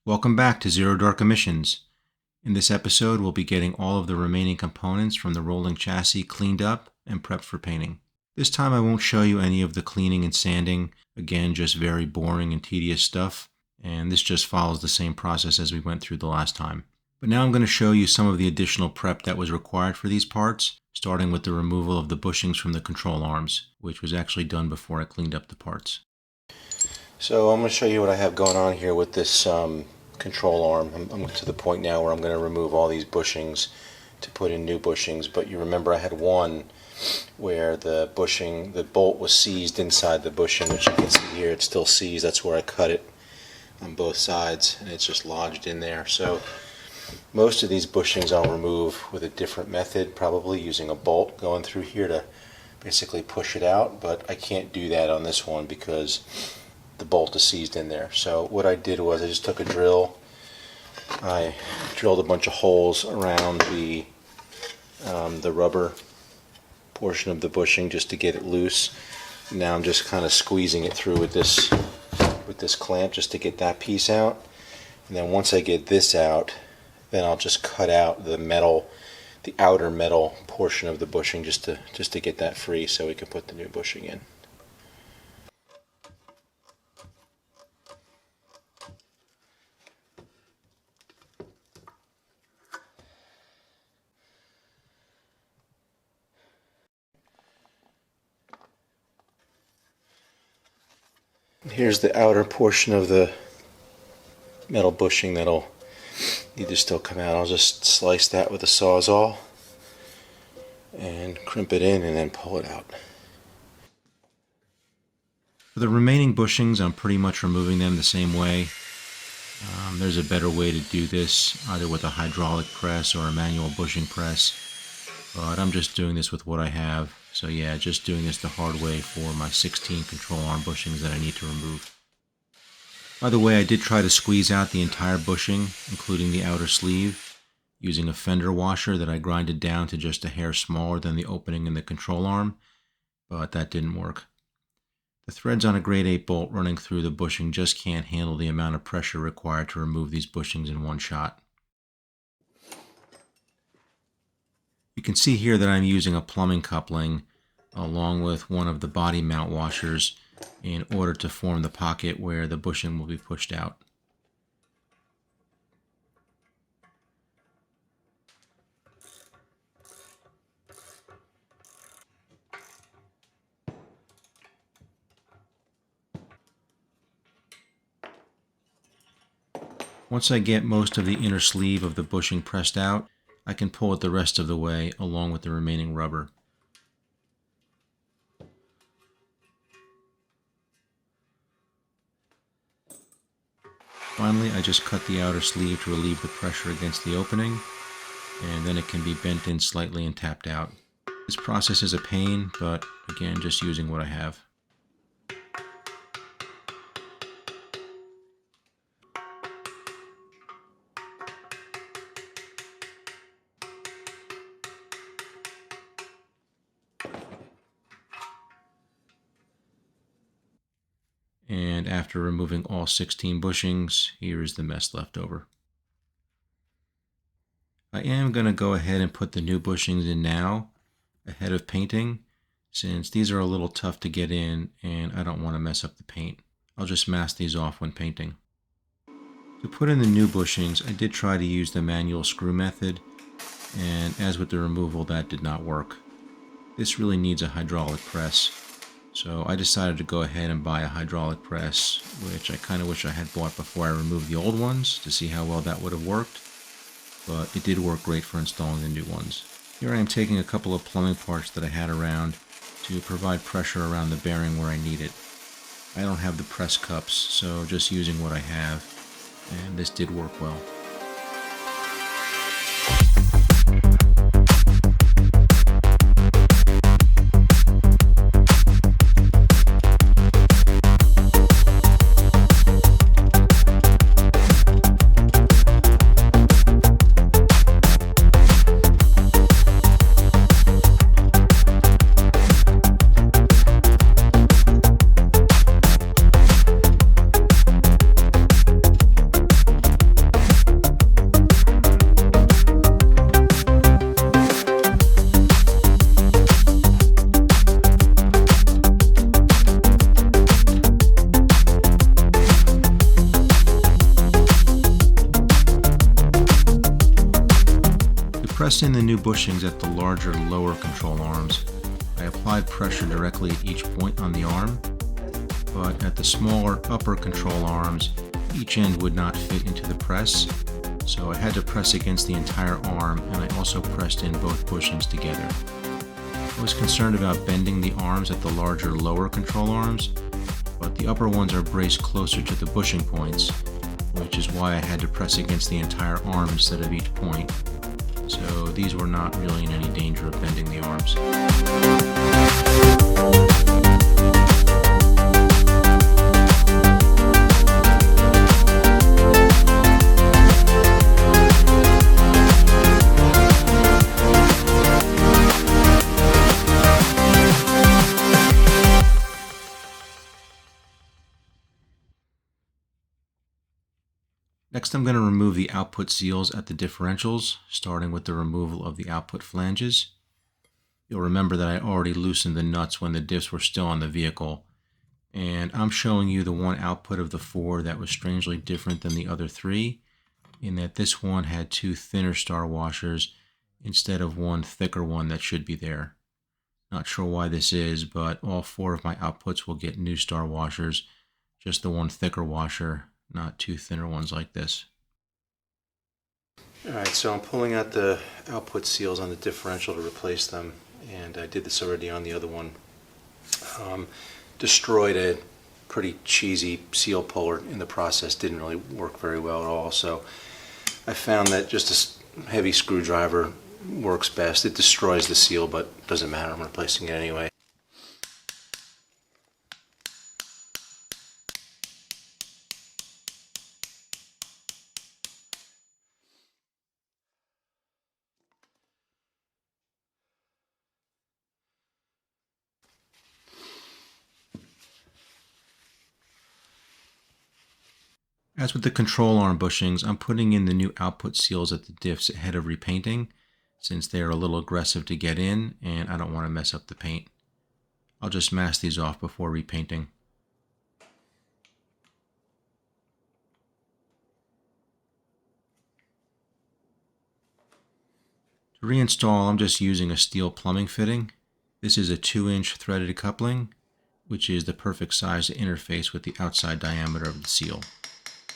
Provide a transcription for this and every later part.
Welcome back to Zero Dark Emissions. In this episode, we'll be getting all of the remaining components from the rolling chassis cleaned up and prepped for painting. This time I won't show you any of the cleaning and sanding, again just very boring and tedious stuff, and this just follows the same process as we went through the last time. But now I'm going to show you some of the additional prep that was required for these parts, starting with the removal of the bushings from the control arms, which was actually done before I cleaned up the parts. So I'm going to show you what I have going on here with this control arm. I'm to the point now where I'm going to remove all these bushings to put in new bushings, but you remember I had one where the bolt was seized inside the bushing, which you can see here, it's still seized. That's where I cut it on both sides, and it's just lodged in there. So most of these bushings I'll remove with a different method, probably using a bolt going through here to basically push it out, but I can't do that on this one because the bolt is seized in there. So what I did was I just took a drill, I drilled a bunch of holes around the rubber portion of the bushing just to get it loose. Now I'm just kind of squeezing it through with this clamp just to get that piece out, and then once I get this out, then I'll just cut out the outer metal portion of the bushing just to get that free so we can put the new bushing in. Here's the outer portion of the metal bushing that'll need to still come out. I'll just slice that with a Sawzall and crimp it in and then pull it out. For the remaining bushings, I'm pretty much removing them the same way. There's a better way to do this, either with a hydraulic press or a manual bushing press, but I'm just doing this with what I have. So yeah, just doing this the hard way for my 16 control arm bushings that I need to remove. By the way, I did try to squeeze out the entire bushing, including the outer sleeve, using a fender washer that I grinded down to just a hair smaller than the opening in the control arm, but that didn't work. The threads on a grade 8 bolt running through the bushing just can't handle the amount of pressure required to remove these bushings in one shot. You can see here that I'm using a plumbing coupling along with one of the body mount washers in order to form the pocket where the bushing will be pushed out. Once I get most of the inner sleeve of the bushing pressed out, I can pull it the rest of the way along with the remaining rubber. Finally, I just cut the outer sleeve to relieve the pressure against the opening, and then it can be bent in slightly and tapped out. This process is a pain, but again, just using what I have. And after removing all 16 bushings, here is the mess left over. I am going to go ahead and put the new bushings in now, ahead of painting, since these are a little tough to get in and I don't want to mess up the paint. I'll just mask these off when painting. To put in the new bushings, I did try to use the manual screw method, and as with the removal, that did not work. This really needs a hydraulic press. So I decided to go ahead and buy a hydraulic press, which I kind of wish I had bought before I removed the old ones to see how well that would have worked, but it did work great for installing the new ones. Here I am taking a couple of plumbing parts that I had around to provide pressure around the bearing where I need it. I don't have the press cups, so just using what I have, and this did work well. pressed in the new bushings at the larger lower control arms. I applied pressure directly at each point on the arm, but at the smaller upper control arms, each end would not fit into the press, so I had to press against the entire arm, and I also pressed in both bushings together. I was concerned about bending the arms at the larger lower control arms, but the upper ones are braced closer to the bushing points, which is why I had to press against the entire arm instead of each point. So these were not really in any danger of bending the arms. Next, I'm going to remove the output seals at the differentials, starting with the removal of the output flanges. You'll remember that I already loosened the nuts when the diffs were still on the vehicle, and I'm showing you the one output of the 4 that was strangely different than the other 3, in that this one had 2 thinner star washers instead of one thicker one that should be there. Not sure why this is, but all 4 of my outputs will get new star washers, just the one thicker washer, not 2 thinner ones like this. Alright, so I'm pulling out the output seals on the differential to replace them, and I did this already on the other one. Destroyed a pretty cheesy seal puller in the process, didn't really work very well at all, so I found that just a heavy screwdriver works best. It destroys the seal, but it doesn't matter, I'm replacing it anyway. As with the control arm bushings, I'm putting in the new output seals at the diffs ahead of repainting, since they are a little aggressive to get in and I don't want to mess up the paint. I'll just mask these off before repainting. To reinstall, I'm just using a steel plumbing fitting. This is a 2-inch threaded coupling, which is the perfect size to interface with the outside diameter of the seal.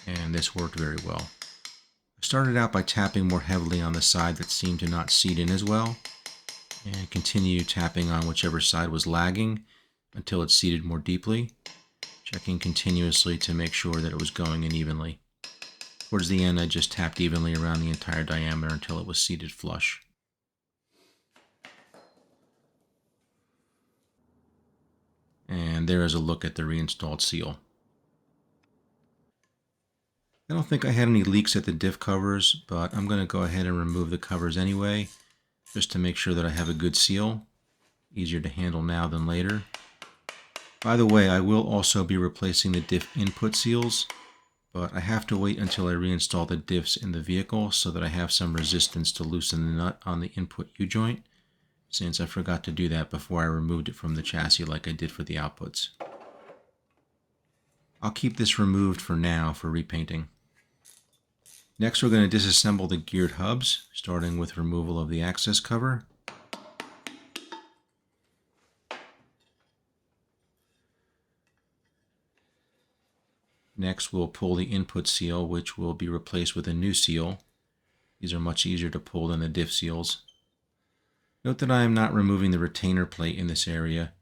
And this worked very well. I started out by tapping more heavily on the side that seemed to not seat in as well, and continued tapping on whichever side was lagging until it seated more deeply, checking continuously to make sure that it was going in evenly. Towards the end, I just tapped evenly around the entire diameter until it was seated flush. And there is a look at the reinstalled seal. I don't think I had any leaks at the diff covers, but I'm going to go ahead and remove the covers anyway, just to make sure that I have a good seal. Easier to handle now than later. By the way, I will also be replacing the diff input seals, but I have to wait until I reinstall the diffs in the vehicle so that I have some resistance to loosen the nut on the input U-joint, since I forgot to do that before I removed it from the chassis like I did for the outputs. I'll keep this removed for now for repainting. Next, we're going to disassemble the geared hubs, starting with removal of the access cover. Next, we'll pull the input seal, which will be replaced with a new seal. These are much easier to pull than the diff seals. Note that I am not removing the retainer plate in this area.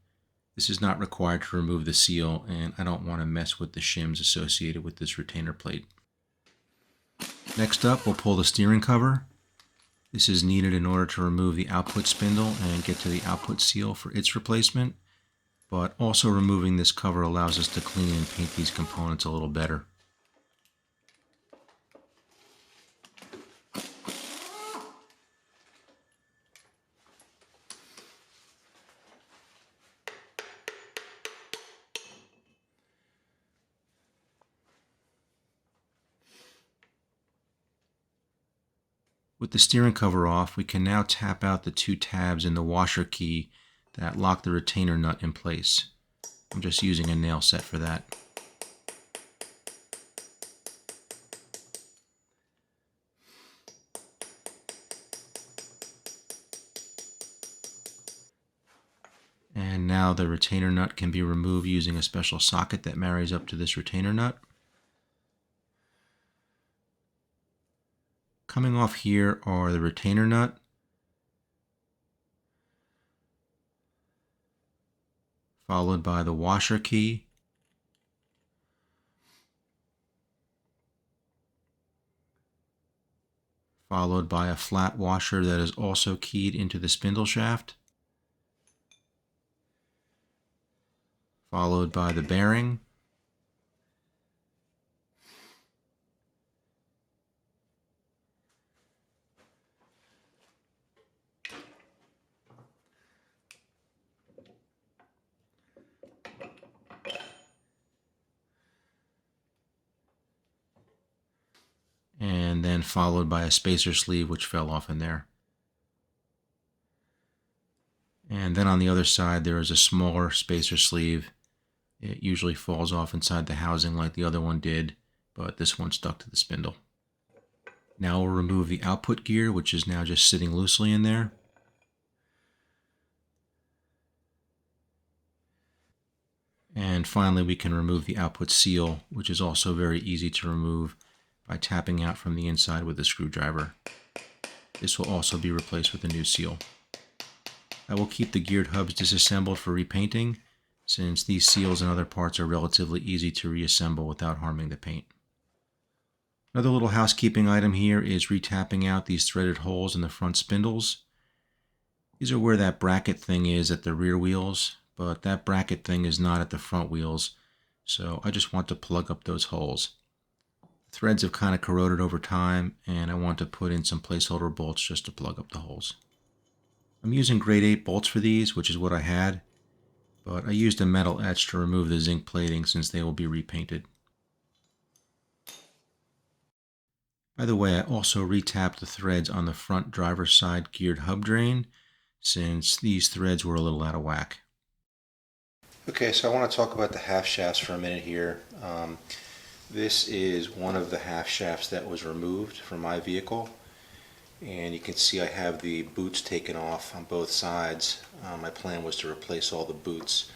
This is not required to remove the seal, and I don't want to mess with the shims associated with this retainer plate. Next up, we'll pull the steering cover. This is needed in order to remove the output spindle and get to the output seal for its replacement, but also removing this cover allows us to clean and paint these components a little better. With the steering cover off, we can now tap out the 2 tabs in the washer key that lock the retainer nut in place. I'm just using a nail set for that. now the retainer nut can be removed using a special socket that marries up to this retainer nut. Coming off here are the retainer nut, followed by the washer key, followed by a flat washer that is also keyed into the spindle shaft, followed by the bearing, and then followed by a spacer sleeve which fell off in there. And then on the other side there is a smaller spacer sleeve. It usually falls off inside the housing like the other one did, but this one stuck to the spindle. Now we'll remove the output gear, which is now just sitting loosely in there. And finally we can remove the output seal, which is also very easy to remove by tapping out from the inside with a screwdriver. This will also be replaced with a new seal. I will keep the geared hubs disassembled for repainting, since these seals and other parts are relatively easy to reassemble without harming the paint. Another little housekeeping item here is retapping out these threaded holes in the front spindles. These are where that bracket thing is at the rear wheels, but that bracket thing is not at the front wheels, so I just want to plug up those holes. Threads have kind of corroded over time, and I want to put in some placeholder bolts just to plug up the holes. I'm using grade 8 bolts for these, which is what I had, but I used a metal etch to remove the zinc plating since they will be repainted. By the way, I also retapped the threads on the front driver's side geared hub drain, since these threads were a little out of whack. Okay, so I want to talk about the half shafts for a minute here. This is one of the half shafts that was removed from my vehicle, and you can see I have the boots taken off on both sides. My plan was to replace all the boots.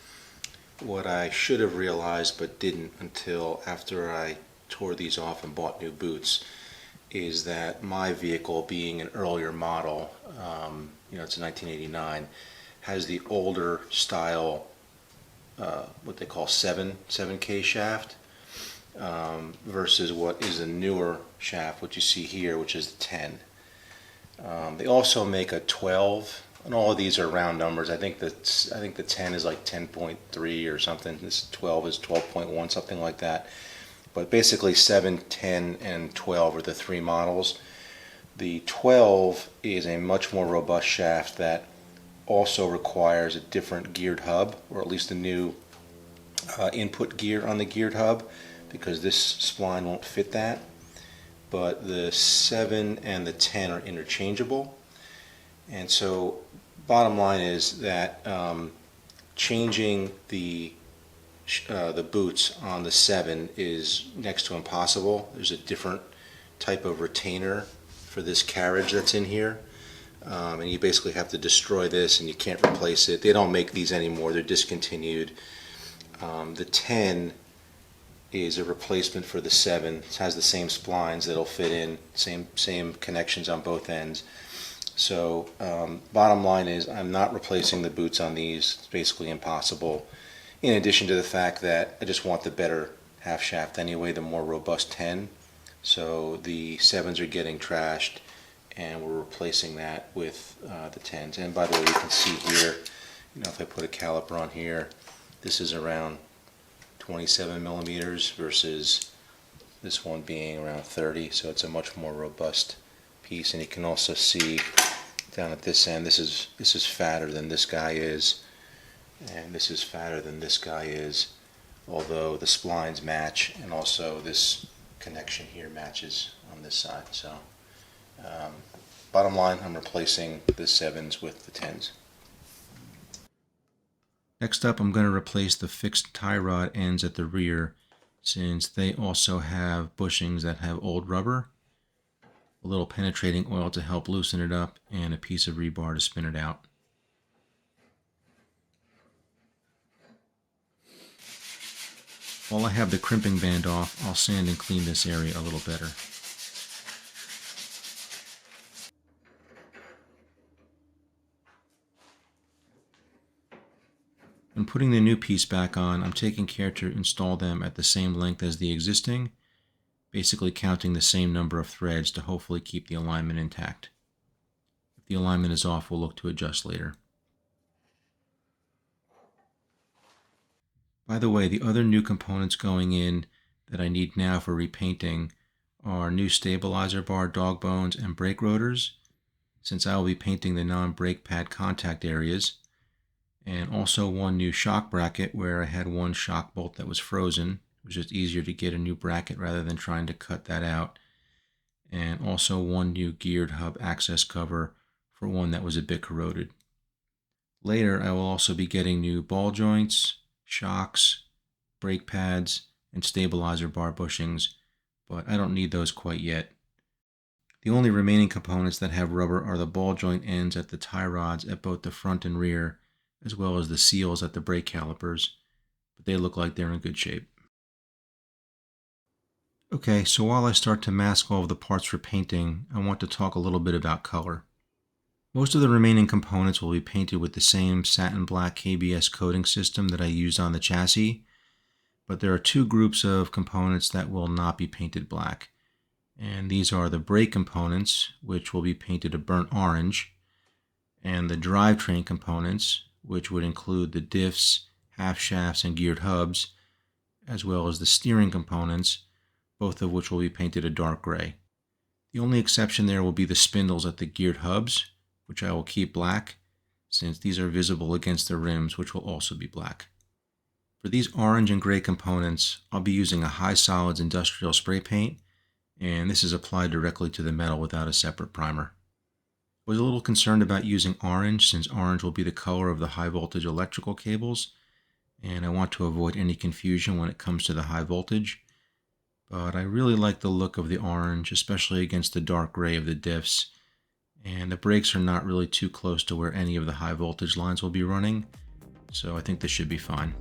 What I should have realized but didn't until after I tore these off and bought new boots is that my vehicle, being an earlier model, it's a 1989, has the older style, what they call 7K shaft. Versus what is a newer shaft, which you see here, which is the 10. They also make a 12, and all of these are round numbers. I think the 10 is like 10.3 or something. This 12 is 12.1, something like that. But basically 7, 10, and 12 are the three models. The 12 is a much more robust shaft that also requires a different geared hub, or at least a new input gear on the geared hub, because this spline won't fit that. But the 7 and the 10 are interchangeable, and so bottom line is that changing the boots on the 7 is next to impossible. There's a different type of retainer for this carriage that's in here, and you basically have to destroy this and you can't replace it. They don't make these anymore, they're discontinued. The 10 is a replacement for the 7. It has the same splines that'll fit in, same connections on both ends. So bottom line is I'm not replacing the boots on these. It's basically impossible, in addition to the fact that I just want the better half shaft anyway, the more robust 10. So the 7s are getting trashed and we're replacing that with the 10s. And by the way, you can see here, if I put a caliper on here, this is around 27 millimeters versus this one being around 30, so it's a much more robust piece. And you can also see down at this end, this is fatter than this guy is, and this is fatter than this guy is, although the splines match, and also this connection here matches on this side. So bottom line, I'm replacing the 7s with the 10s. Next up, I'm going to replace the fixed tie rod ends at the rear, since they also have bushings that have old rubber, a little penetrating oil to help loosen it up, and a piece of rebar to spin it out. While I have the crimping band off, I'll sand and clean this area a little better. When putting the new piece back on, I'm taking care to install them at the same length as the existing, basically counting the same number of threads to hopefully keep the alignment intact. If the alignment is off, we'll look to adjust later. By the way, the other new components going in that I need now for repainting are new stabilizer bar dog bones and brake rotors, since I will be painting the non-brake pad contact areas, and also one new shock bracket where I had one shock bolt that was frozen. It was just easier to get a new bracket rather than trying to cut that out. And also one new geared hub access cover for one that was a bit corroded. Later, I will also be getting new ball joints, shocks, brake pads, and stabilizer bar bushings, but I don't need those quite yet. The only remaining components that have rubber are the ball joint ends at the tie rods at both the front and rear, as well as the seals at the brake calipers, but they look like they're in good shape. Okay, so while I start to mask all of the parts for painting, I want to talk a little bit about color. Most of the remaining components will be painted with the same satin black KBS coating system that I used on the chassis, but there are two groups of components that will not be painted black. And these are the brake components, which will be painted a burnt orange, and the drivetrain components, which would include the diffs, half-shafts, and geared hubs, as well as the steering components, both of which will be painted a dark gray. The only exception there will be the spindles at the geared hubs, which I will keep black, since these are visible against the rims, which will also be black. For these orange and gray components, I'll be using a high solids industrial spray paint, and this is applied directly to the metal without a separate primer. I was a little concerned about using orange, since orange will be the color of the high voltage electrical cables, and I want to avoid any confusion when it comes to the high voltage. But I really like the look of the orange, especially against the dark gray of the diffs, and the brakes are not really too close to where any of the high voltage lines will be running, so I think this should be fine.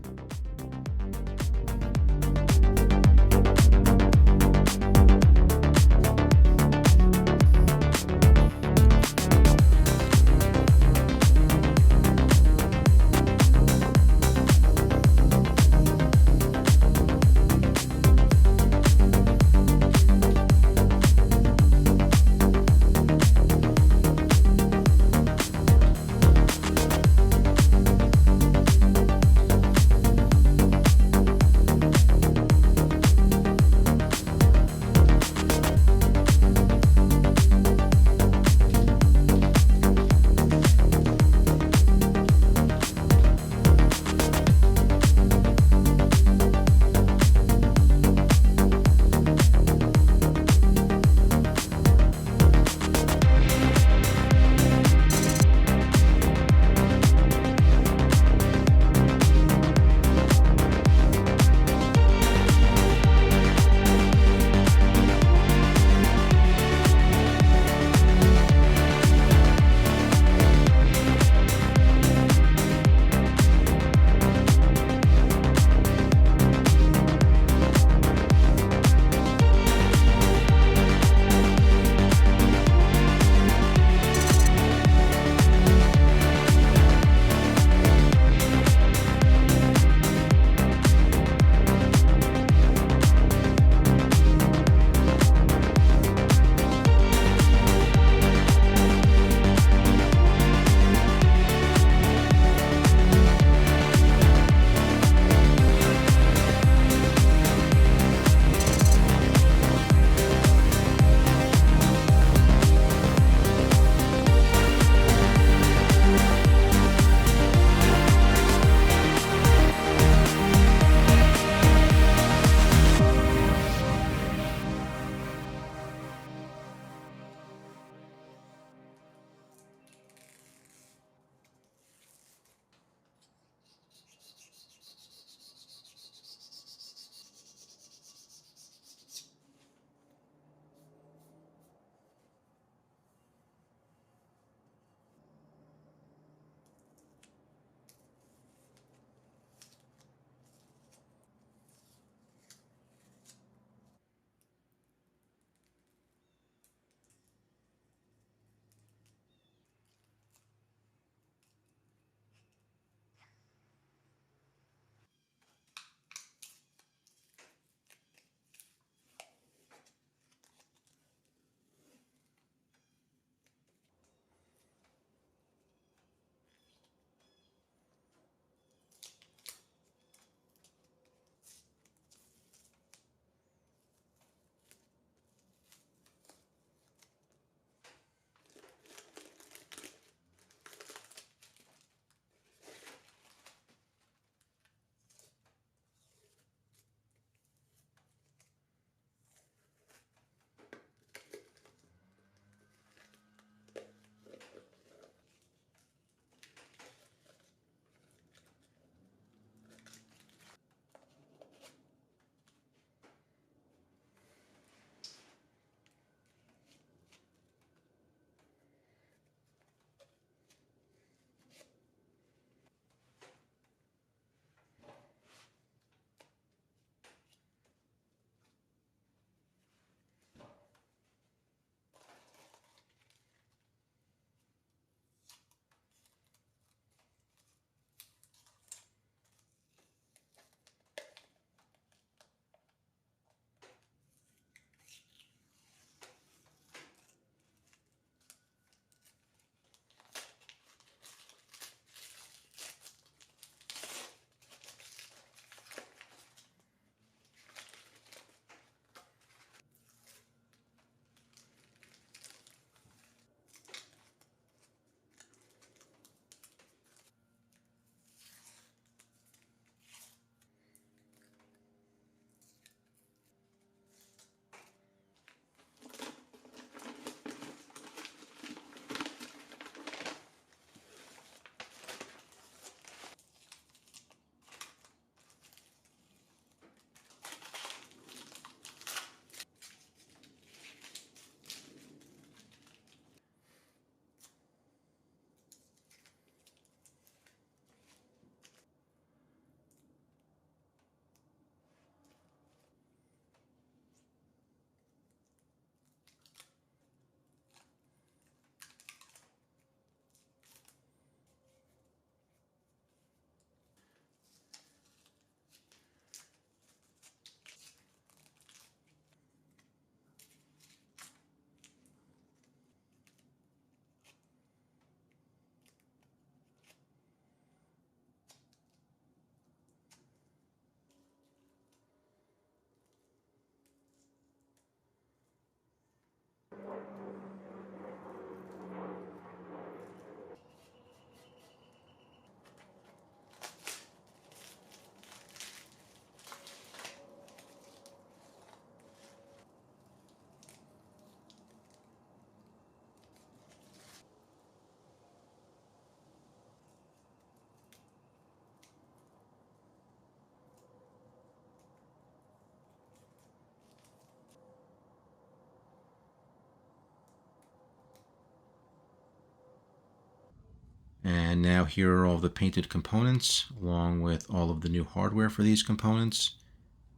And now here are all the painted components, along with all of the new hardware for these components,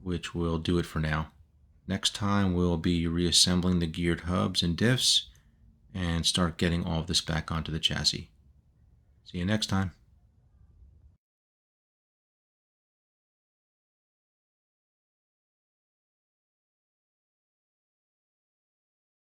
which will do it for now. Next time we'll be reassembling the geared hubs and diffs and start getting all of this back onto the chassis. See you next time.